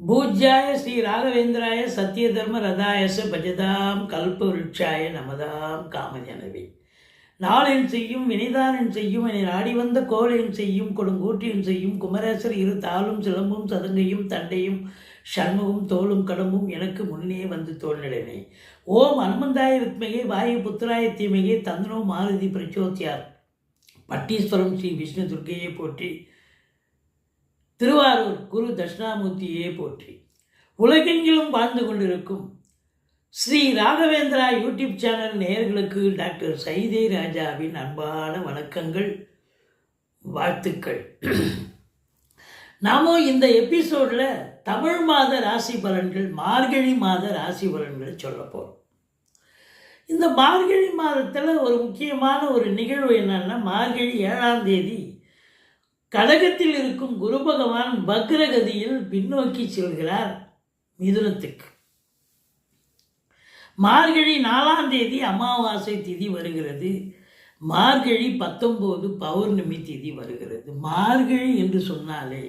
பூஜ்யாய ஸ்ரீ ராகவேந்திராய சத்திய தர்ம ரதாயச பஜதாம் கல்ப விருட்சாய நமதாம் காமஜனவே. நாளென் செய்யும் வினைதானன் செய்யும் என நாடி வந்த கோலென் செய்யும் கொடுங்கூற்றியன் செய்யும் குமரேசர் இரு தாளும் சிலம்பும் சதங்கையும் தண்டையும் சண்முகம் தோளும் கடம்பும் எனக்கு முன்னே வந்து தோன்றினே. ஓம் அனுமந்தாய வித்மகே வாயு புத்திராய தீமகே தந்தனோ மாருதி பிரச்சோத்தியார். பட்டீஸ்வரம் ஸ்ரீ விஷ்ணு துர்க்கையை போற்றி. திருவாரூர் குரு தட்சிணாமூர்த்தியே போற்றி. உலகெங்கிலும் வாழ்ந்து கொண்டிருக்கும் ஸ்ரீ ராகவேந்திரா யூடியூப் சேனல் நேயர்களுக்கு டாக்டர் சைதை ராஜாவின் அன்பான வணக்கங்கள், வாழ்த்துக்கள். நாம இந்த எபிசோடில் தமிழ் மாத ராசி பலன்கள், மார்கழி மாத ராசி பலன்களை சொல்ல போகிறோம். இந்த மார்கழி மாதத்தில் ஒரு முக்கியமான ஒரு நிகழ்வு என்னன்னா, மார்கழி 7ஆம் தேதி கடகத்தில் இருக்கும் குரு பகவான் வக்ரகதியில் பின்னோக்கி செல்கிறார் மிதுனத்துக்கு. மார்கழி 4ஆம் தேதி அமாவாசை திதி வருகிறது. மார்கழி 19 பௌர்ணமி திதி வருகிறது. மார்கழி என்று சொன்னாலே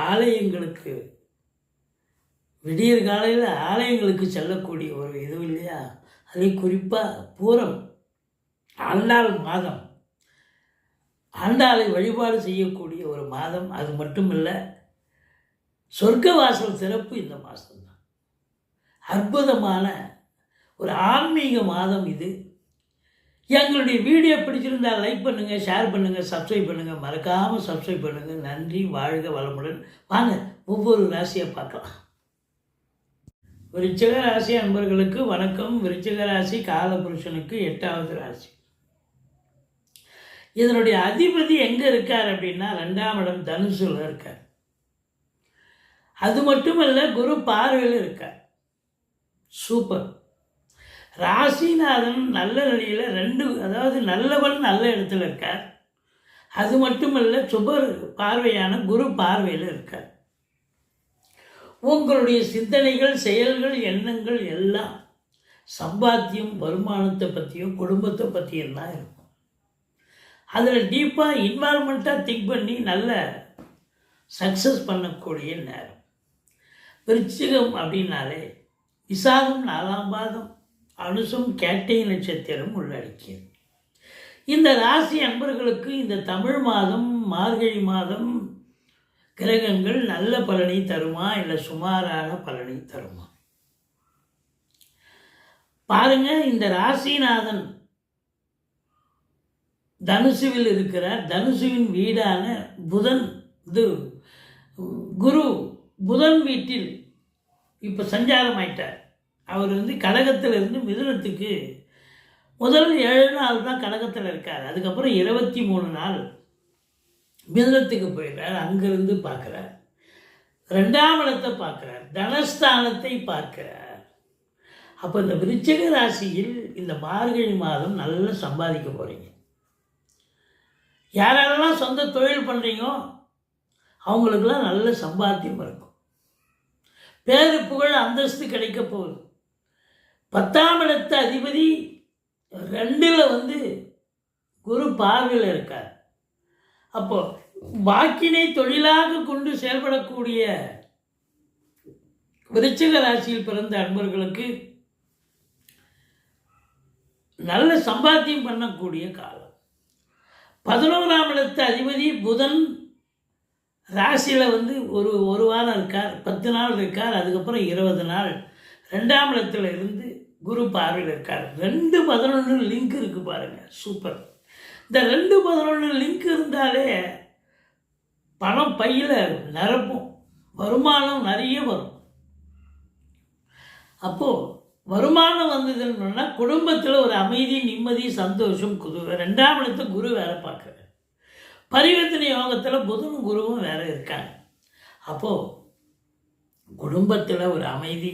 ஆலயங்களுக்கு, விடியற் காலையில் ஆலயங்களுக்கு செல்லக்கூடிய ஒரு இது இல்லையா? அதை குறிப்பாக பூரம் ஆண்டாள் மாதம், ஆண்டாளை வழிபாடு செய்யக்கூடிய ஒரு மாதம். அது மட்டுமல்ல, சொர்க்கவாசல் சிறப்பு இந்த மாதம்தான். அற்புதமான ஒரு ஆன்மீக மாதம் இது. எங்களுடைய வீடியோ பிடிச்சிருந்தால் லைக் பண்ணுங்கள், ஷேர் பண்ணுங்கள், சப்ஸ்கிரைப் பண்ணுங்கள், மறக்காமல் சப்ஸ்கிரைப் பண்ணுங்கள். நன்றி, வாழ்க வளமுடன். வாங்க ஒவ்வொரு ராசியை பார்க்கலாம். விருச்சிக ராசி அன்பர்களுக்கு வணக்கம். விருச்சிக ராசி காலபுருஷனுக்கு 8வது ராசி. இதனுடைய அதிபதி எங்கே இருக்கார் அப்படின்னா 2ஆம் இடம் தனுசுல இருக்கார். அது மட்டுமல்ல, குரு பார்வையில் இருக்கார். சூப்பர். ராசிநாதன் நல்ல நிலையில் 2, அதாவது நல்லவன் நல்ல இடத்துல இருக்கார். அது மட்டுமல்ல, சுபர் பார்வையான குரு பார்வையில் இருக்கார். உங்களுடைய சிந்தனைகள், செயல்கள், எண்ணங்கள் எல்லாம் சம்பாத்தியம், வருமானத்தை பற்றியும் குடும்பத்தை பற்றியும் தான் இருக்கும். அதில் டீப்பாக இன்வால்மெண்ட்டாக திங்க் பண்ணி நல்ல சக்ஸஸ் பண்ணக்கூடிய நேரம். விருச்சிகம் அப்படின்னாலே விசாகம் 4ஆம் பாதம், அனுசம் கேட்டை நட்சத்திரம் உள்ளடக்கியது. இந்த ராசி அன்பர்களுக்கு இந்த தமிழ் மாதம், மார்கழி மாதம் கிரகங்கள் நல்ல பலனை தருமா இல்லை சுமாரான பலனை தருமா? பாருங்க, இந்த ராசிநாதன் தனுசுவில் இருக்கிறார். தனுசுவின் வீடான புதன், குரு புதன் வீட்டில் இப்போ சஞ்சாரம் ஆயிட்டார். அவர் கடகத்திலிருந்து மிதுனத்துக்கு முதல் 7 நாள் தான் கடகத்தில் இருக்கார். அதுக்கப்புறம் 23 நாள் மிதுனத்துக்கு போயிடுறார். அங்கிருந்து பார்க்குறார், 2ஆம் இடத்தை பார்க்குறார், தனஸ்தானத்தை பார்க்கிறார். அப்போ இந்த விருச்சிக ராசியில் இந்த மார்கழி மாதம் நல்லா சம்பாதிக்க போகிறீங்க. யாரெல்லாம் சொந்த தொழில் பண்ணுறீங்களோ அவங்களுக்கெல்லாம் நல்ல சம்பாத்தியம் இருக்கும். பேரு புகழ் அந்தஸ்து கிடைக்க போகுது. 10ஆம் இடத்து அதிபதி 2ல் குரு பார்வையில் இருக்கார். அப்போ வாக்கினை தொழிலாக கொண்டு செயல்படக்கூடிய விருச்சிக ராசியில் பிறந்த அன்பர்களுக்கு நல்ல சம்பாத்தியம் பண்ணக்கூடிய காலம். 11ஆம் இடத்து அதிபதி புதன் ராசியில் ஒரு வாரம் இருக்கார், 10 நாள் இருக்கார். அதுக்கப்புறம் 20 நாள் 2ஆம் இடத்துல இருந்து குரு பார்வையில் இருக்கார். 2-11 லிங்க் இருக்குது பாருங்கள், சூப்பர். இந்த 2-11 லிங்க் இருந்தாலே பணம் பையில் நிரப்பும், வருமானம் நிறைய வரும். அப்போது வருமானம் வந்ததுன்னா குடும்பத்தில் ஒரு அமைதி, நிம்மதி, சந்தோஷம், குதூகலம். 2ஆம் இடத்தை குரு வேலை பார்க்குறார். பரிவர்த்தனை யோகத்தில் புதனும் குருவும் வேற இருக்காங்க. அப்போது குடும்பத்தில் ஒரு அமைதி,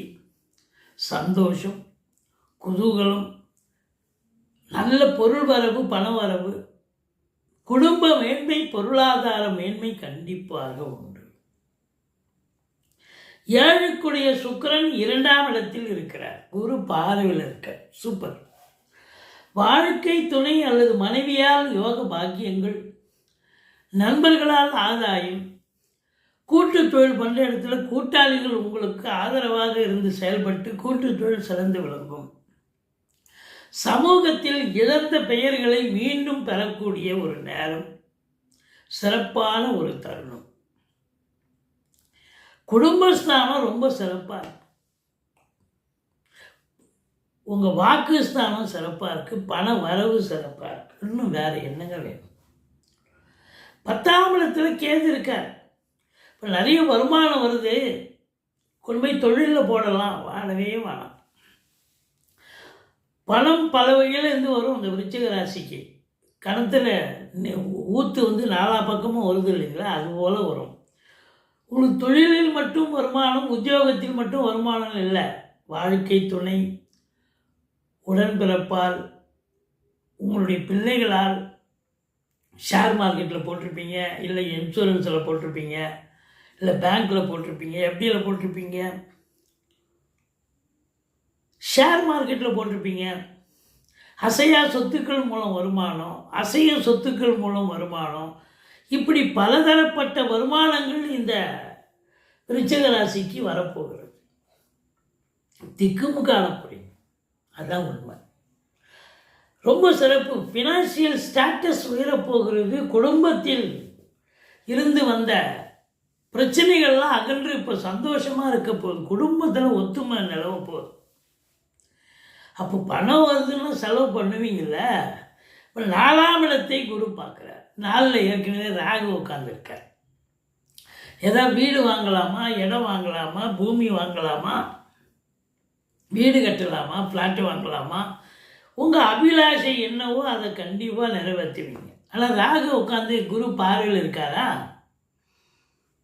சந்தோஷம், குதூகலம், நல்ல பொருள் வரவு, பண வரவு, குடும்ப மேன்மை, பொருளாதார மேன்மை கண்டிப்பாக உண்டு. 7க்குடைய சுக்கிரன் 2ஆம் இடத்தில் இருக்கிறார், குரு பார்வையில் இருக்கார். சூப்பர். வாழ்க்கை துணை அல்லது மனைவியால் யோக பாக்கியங்கள், நண்பர்களால் ஆதாயம், கூட்டு தொழில் பண்ணுற இடத்துல கூட்டாளிகள் உங்களுக்கு ஆதரவாக இருந்து செயல்பட்டு கூட்டு தொழில் சிறந்து விளங்கும். சமூகத்தில் இழந்த பெயர்களை மீண்டும் பெறக்கூடிய ஒரு நேரம், சிறப்பான ஒரு தருணம். குடும்பஸ்தானம் ரொம்ப சிறப்பாக இருக்கு. உங்கள் வாக்குஸ்தானம் சிறப்பாக இருக்குது. பண வரவு சிறப்பாக இருக்குது. இன்னும் வேறு என்னங்க வேணும்? 10ஆம் இடத்துல கேது இருக்கார். இப்போ நிறைய வருமானம் வருது, கொண்டு போய் தொழிலில் போடலாம், வாழவே வேணாம். பணம் பல வகையில் இருந்து வரும். அந்த விருச்சிக ராசிக்கு கணத்தில் ஊற்று வந்து 4 பக்கமும் வருது இல்லைங்களா, அதுபோல் வரும். உங்களுக்கு தொழிலில் மட்டும் வருமானம், உத்தியோகத்தில் மட்டும் வருமானம் இல்லை. வாழ்க்கை துணை, உடன்பிறப்பால், உங்களுடைய பிள்ளைகளால் ஷேர் மார்க்கெட்டில் போட்டிருப்பீங்க, இல்லை இன்சூரன்ஸில் போட்டிருப்பீங்க, இல்லை பேங்க்கில் போட்டிருப்பீங்க, எஃப்டியில் போட்டிருப்பீங்க, ஷேர் மார்க்கெட்டில் போட்டிருப்பீங்க. அசையா சொத்துக்கள் மூலம் வருமானம், அசைய சொத்துக்கள் மூலம் வருமானம், இப்படி பலதரப்பட்ட வருமானங்கள் இந்த விருச்சிக ராசிக்கு வரப்போகிறது. திக்குமுக்கான புரியும், அதுதான் உண்மை. ரொம்ப சிறப்பு. ஃபினான்சியல் ஸ்டேட்டஸ் உயரப்போகிறது. குடும்பத்தில் இருந்து வந்த பிரச்சனைகள்லாம் அகன்று இப்போ சந்தோஷமாக இருக்க போகுது. குடும்பத்தில் ஒத்துமை நிலவ போகுது. அப்போ பணம் வருதுன்னா செலவு பண்ணுவீங்கள்ல. இப்போ 4ஆம் இடத்தை குரு பார்க்குறார். 4ல் ஏற்கனவே ராகு உட்காந்துருக்கார். ஏதாவது வீடு வாங்கலாமா, இடம் வாங்கலாமா, பூமி வாங்கலாமா, வீடு கட்டலாமா, ஃப்ளாட்டு வாங்கலாமா, உங்கள் அபிலாஷை என்னவோ அதை கண்டிப்பாக நிறைவேற்றுவீங்க. ஆனால் ராகு உட்காந்து குரு பார்வையில் இருக்காரா,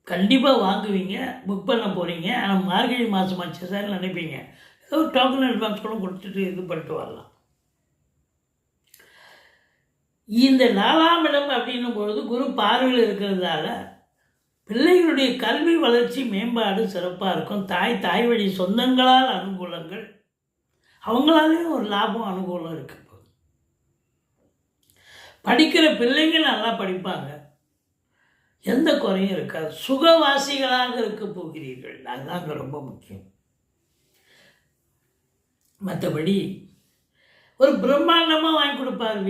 கண்டிப்பாக வாங்குவீங்க, புக் பண்ண போகிறீங்க. ஆனால் மார்கழி மாதம் ஆச்சு சார் நினைப்பீங்க, ஏதோ டோக்கன் அட்வான்ஸ் கூட கொடுத்துட்டு இது பண்ணிட்டு வரலாம். இந்த 4ஆம் இடம் அப்படின்னும் பொழுது குரு பார்வையில் இருக்கிறதால பிள்ளைகளுடைய கல்வி வளர்ச்சி மேம்பாடு சிறப்பாக இருக்கும். தாய் வழி சொந்தங்களால் அனுகூலங்கள், அவங்களாலேயும் ஒரு லாபம் அனுகூலம் இருக்கு. படிக்கிற பிள்ளைங்க நல்லா படிப்பாங்க, எந்த குறையும் இருக்காது. சுகவாசிகளாக இருக்க போகிறீர்கள், அதுதாங்க ரொம்ப முக்கியம். மற்றபடி ஒரு பிரம்மாண்டமாக வாங்கி கொடுப்பார்.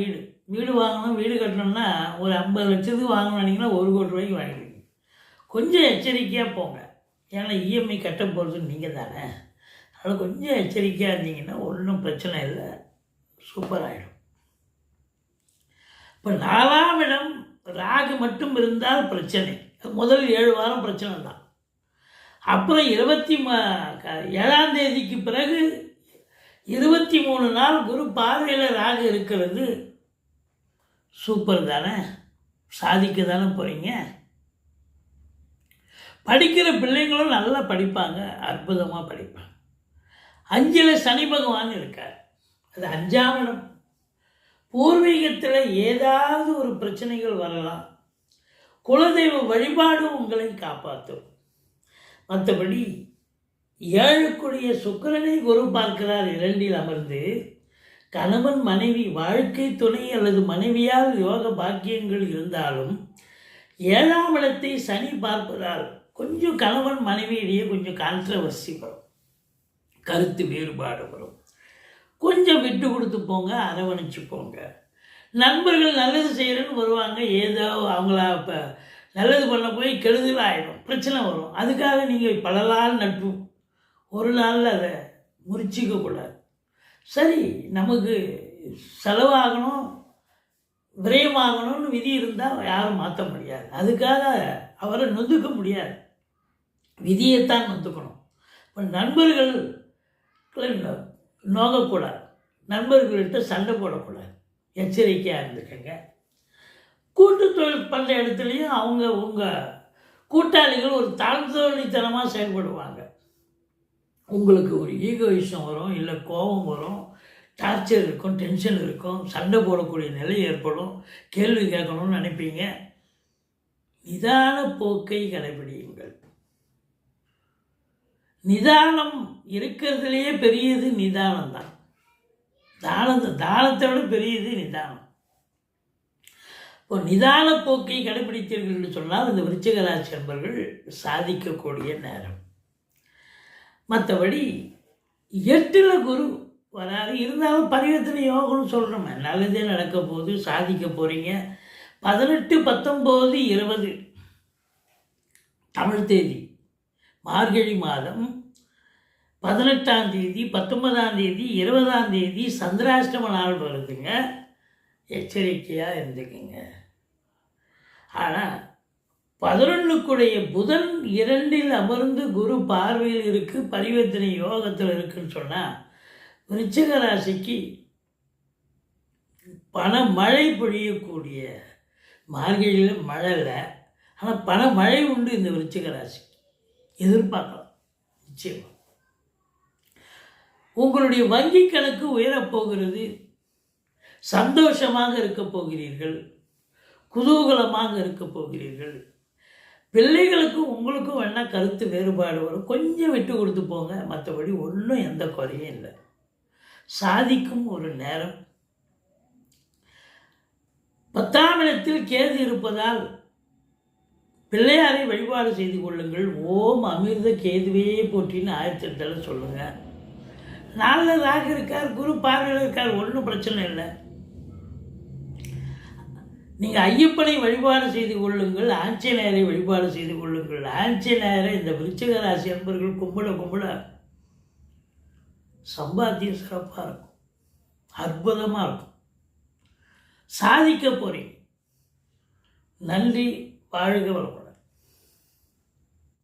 வீடு வாங்கணும், வீடு கட்டணும்னா ஒரு 50 லட்சத்துக்கு வாங்கணும்னீங்கன்னா 1 கோடி ரூபாய்க்கு வாங்கிடுவீங்க. கொஞ்சம் எச்சரிக்கையாக போங்க, ஏன்னா இஎம்ஐ கட்ட போகிறது நீங்கள் தானே. அதனால் கொஞ்சம் எச்சரிக்கையாக இருந்தீங்கன்னா ஒன்றும் பிரச்சனை இல்லை, சூப்பராகிடும். இப்போ 4ஆம் இடம் ராகு மட்டும் இருந்தால் பிரச்சனை. முதல் 7 வாரம் பிரச்சனை தான். அப்புறம் 27ஆம் தேதிக்கு பிறகு 23 நாள் குரு பார்வையில் ராகு இருக்கிறது சூப்பர் தானே, சாதிக்க தானே போகிறீங்க. படிக்கிற பிள்ளைங்களும் நல்லா படிப்பாங்க, அற்புதமாக படிப்பாங்க. 5ல் சனி பகவான் இருக்கார், அது 5ஆம் இடம். பூர்வீகத்தில் ஏதாவது ஒரு பிரச்சனைகள் வரலாம். குலதெய்வ வழிபாடு உங்களை காப்பாற்றும். மற்றபடி 7க்குரிய சுக்கிரனை குரு பார்க்கிறார் 2ல் அமர்ந்து. கணவன் மனைவி வாழ்க்கை துணை அல்லது மனைவியால் யோக பாக்கியங்கள் இருந்தாலும் 7ஆம் இடத்தை சனி பார்ப்பதால் கொஞ்சம் கணவன் மனைவியிடையே கொஞ்சம் கான்ட்ரவர்சி வரும், கருத்து வேறுபாடு வரும். கொஞ்சம் விட்டு கொடுத்து போங்க, அரவணைச்சு போங்க. நண்பர்கள் நல்லது செய்கிறேன்னு வருவாங்க, ஏதோ அவங்களா இப்போ நல்லது பண்ண போய் கெடுதல் ஆகிடும், பிரச்சனை வரும். அதுக்காக நீங்கள் பல நாள் நட்பு ஒரு நாளில் அதை முறிச்சிக்கக்கூடாது. சரி, நமக்கு செலவாகணும், விரயமாகணும்னு விதி இருந்தால் யாரும் மாற்ற முடியாது. அதுக்காக அவரை நொந்துக்க முடியாது, விதியைத்தான் நொந்துக்கணும். இப்போ நண்பர்கள் நோகக்கூடாது, நண்பர்கள்கிட்ட சண்டை போடக்கூடாது, எச்சரிக்கையாக இருந்துக்கங்க. கூட்டு தொழில் பண்ணுற இடத்துலையும் உங்கள் கூட்டாளிகள் ஒரு தாழ்ந்தோழித்தனமாக செயல்படுவாங்க. உங்களுக்கு ஒரு ஈகோயிசம் வரும், இல்லை கோபம் வரும், டார்ச்சர் இருக்கும், டென்ஷன் இருக்கும், சண்டை போடக்கூடிய நிலை ஏற்படும், கேள்வி கேட்கணும்னு நினைப்பீங்க. நிதான போக்கை கடைபிடியுங்கள். நிதானம் இருக்கிறதுலையே பெரியது நிதானம் தான். தானத்தை விட பெரியது நிதானம். இப்போ நிதான போக்கை கடைபிடித்தீர்கள் என்று சொன்னால் இந்த விருச்சிக ராசி என்பர்கள் சாதிக்கக்கூடிய நேரம். மற்றபடி 8ல் குரு வராது, இருந்தாலும் பரிவர்த்தனை யோகம்னு சொல்கிறோம், நல்லதே நடக்க போகுது, சாதிக்க போகிறீங்க. 18, 19, 20 தமிழ் தேதி மார்கழி மாதம் 18ஆம் தேதி, 19ஆம் தேதி, 20ஆம் தேதி சந்திராஷ்டம நாள் வருதுங்க. எச்சரிக்கையாக இருந்துக்குங்க. ஆனால் 11க்குடைய புதன் 2ல் அமர்ந்து குரு பார்வையில் இருக்குது, பரிவர்த்தனை யோகத்தில் இருக்குன்னு சொன்னால் விருச்சிக ராசிக்கு பண மழை பொழியக்கூடிய, மார்கழியில் மழை இல்லை, ஆனால் பண மழை உண்டு இந்த விருச்சிக ராசிக்கு, எதிர்பார்க்கலாம் நிச்சயமாக. உங்களுடைய வங்கி கணக்கு உயரப்போகிறது, சந்தோஷமாக இருக்க போகிறீர்கள், குதூகலமாக இருக்க போகிறீர்கள். பிள்ளைகளுக்கும் உங்களுக்கும் வேணால் கருத்து வேறுபாடு வரும், கொஞ்சம் விட்டு கொடுத்து போங்க, மற்றபடி ஒன்றும் எந்த குறையும் இல்லை. சாதிக்கும் ஒரு நேரம். 10ஆம் இடத்தில் கேது இருப்பதால் பிள்ளையாரை வழிபாடு செய்து கொள்ளுங்கள். ஓம் அமிர்த கேதுவே போற்றின்னு 1008 சொல்லுங்கள். 4 ராகு இருக்கார், குரு பார்வையில் இருக்கார், ஒன்றும் பிரச்சனை இல்லை. நீங்கள் ஐயப்பனை வழிபாடு செய்து கொள்ளுங்கள், ஆஞ்சநேயரை வழிபாடு செய்து கொள்ளுங்கள். ஆஞ்சநேயரை இந்த விருச்சிக ராசி அன்பர்கள் கும்பிட சம்பாத்தியம் சிறப்பாக இருக்கும், அற்புதமாக இருக்கும், சாதிக்க போகிறீங்க. நன்றி, வாழ்க வளமுடன்.